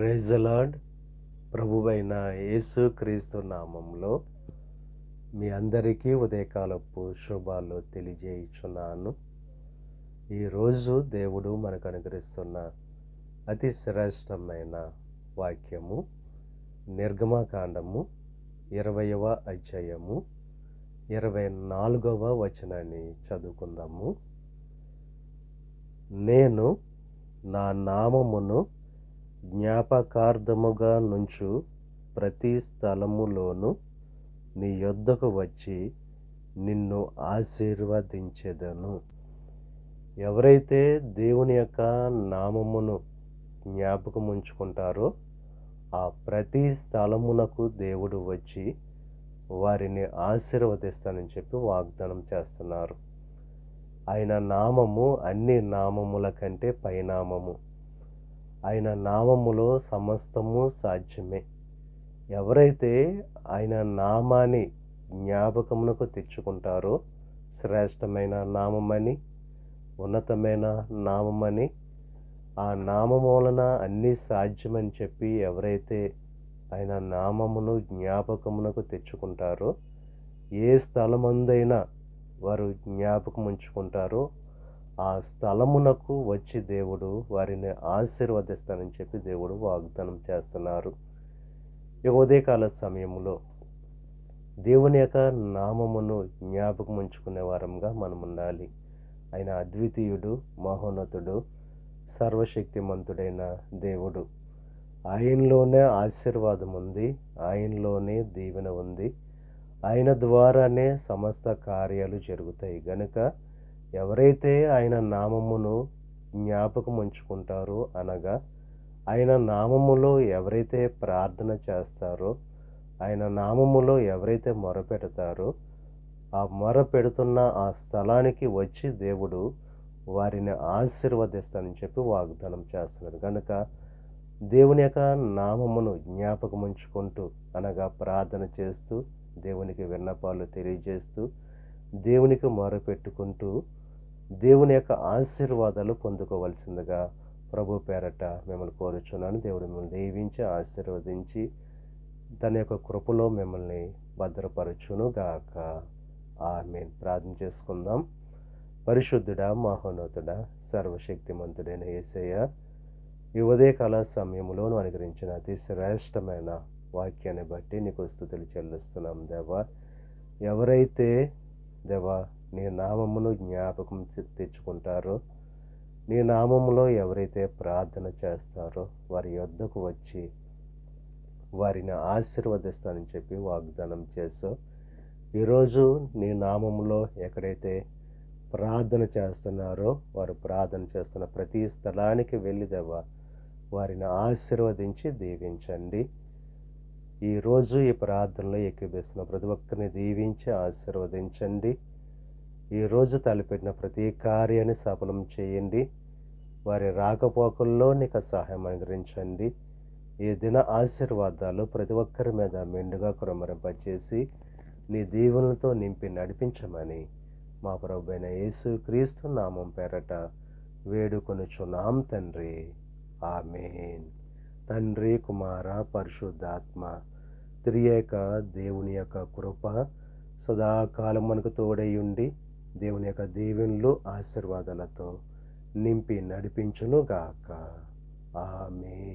Praise the lord. ప్రభువైన యేసు క్రీస్తు నామంలో మీ అందరికీ ఉదయకాలపు శుభాలు తెలియజేయుచున్నాను. ఈరోజు దేవుడు మనకు అనుగ్రహిస్తున్న అతి శ్రేష్టమైన వాక్యము నిర్గమకాండము 20వ అధ్యాయము 24వ వచనాన్ని చదువుకుందాము. నేను నా నామమును జ్ఞాపకార్థముగా నుంచు ప్రతి స్థలములోను నీ యొద్దకు వచ్చి నిన్ను ఆశీర్వదించెదను. ఎవరైతే దేవుని యొక్క నామమును జ్ఞాపకం ఉంచుకుంటారో ఆ ప్రతి స్థలమునకు దేవుడు వచ్చి వారిని ఆశీర్వదిస్తానని చెప్పి వాగ్దానం చేస్తున్నారు. ఆయన నామము అన్ని నామముల కంటే పైనామము. ఆయన నామములో సమస్తము సాధ్యమే. ఎవరైతే ఆయన నామాన్ని జ్ఞాపకమునకు తెచ్చుకుంటారో శ్రేష్టమైన నామమని, ఉన్నతమైన నామమని, ఆ నామము వలన అన్నీ సాధ్యమని చెప్పి ఎవరైతే ఆయన నామమును జ్ఞాపకమునకు తెచ్చుకుంటారో ఏ స్థలమందైనా వారు జ్ఞాపకం ఉంచుకుంటారో ఆ స్థలమునకు వచ్చి దేవుడు వారిని ఆశీర్వదిస్తానని చెప్పి దేవుడు వాగ్దానం చేస్తున్నారు. ఈ ఉదయకాల సమయంలో దేవుని యొక్క నామమును జ్ఞాపకం ఉంచుకునే వారంగా మనం ఉండాలి. ఆయన అద్వితీయుడు, మహోన్నతుడు, సర్వశక్తిమంతుడైన దేవుడు. ఆయనలోనే ఆశీర్వాదం ఉంది, ఆయనలోనే దీవెన ఉంది, ఆయన ద్వారానే సమస్త కార్యాలు జరుగుతాయి. గనుక ఎవరైతే ఆయన నామమును జ్ఞాపకం ఉంచుకుంటారో అనగా ఆయన నామములో ఎవరైతే ప్రార్థన చేస్తారో, ఆయన నామములో ఎవరైతే మొరపెడతారో ఆ మొరపెడుతున్న ఆ స్థలానికి వచ్చి దేవుడు వారిని ఆశీర్వదిస్తానని చెప్పి వాగ్దానం చేస్తున్నారు. కనుక దేవుని యొక్క నామమును జ్ఞాపకం ఉంచుకుంటూ అనగా ప్రార్థన చేస్తూ, దేవునికి విన్నపాలు తెలియజేస్తూ, దేవునికి మొరపెట్టుకుంటూ దేవుని యొక్క ఆశీర్వాదాలు పొందుకోవలసిందిగా ప్రభు పేరట మిమ్మల్ని కోరుచున్నాను. దేవుడు మిమ్మల్ని దీవించి ఆశీర్వదించి తన యొక్క కృపలో మిమ్మల్ని భద్రపరచును గాక. ఆమేన్. ప్రార్థన చేసుకుందాం. పరిశుద్ధుడా, మహోన్నతుడా, సర్వశక్తిమంతుడైన యేసయ్య, ఈ ఉదయకాల సమయంలో అనుగ్రహించిన అతి శ్రేష్టమైన వాక్యాన్ని బట్టి నీకు స్తుతులు చెల్లిస్తున్నాం దేవా. ఎవరైతే దేవా నీ నామమును జ్ఞాపకం తెచ్చుకుంటారో, నీ నామములో ఎవరైతే ప్రార్థన చేస్తారో వారి యొద్దకు వచ్చి వారిని ఆశీర్వదిస్తానని చెప్పి వాగ్దానం చేసావు. ఈరోజు నీ నామములో ఎక్కడైతే ప్రార్థన చేస్తున్నారో వారు ప్రార్థన చేస్తున్న ప్రతి స్థలానికి వెళ్ళి దేవా వారిని ఆశీర్వదించి దీవించండి. ఈరోజు ఈ ప్రార్థనలో ఏకీభవిస్తున్న ప్రతి ఒక్కరిని దీవించి ఆశీర్వదించండి. ఈరోజు తలపెట్టిన ప్రతి కార్యాన్ని సఫలం చేయండి. వారి రాకపోకల్లో నీకు సహాయం అనుగ్రహించండి. ఈ దిన ఆశీర్వాదాలు ప్రతి ఒక్కరి మీద మెండుగా కురమరింపచేసి నీ దీవెనలతో నింపి నడిపించమని మా ప్రభువైన యేసు క్రీస్తు నామం పేరట వేడుకొనుచున్నాం తండ్రి. ఆమేన్. తండ్రి, కుమార, పరిశుద్ధాత్మ త్రియేక దేవుని యొక్క కృప సదాకాలం మనకు తోడై ఉండి దేవుని యొక్క దీవెనలు ఆశీర్వాదాలతో నింపి నడిపించును గాక. ఆమేన్.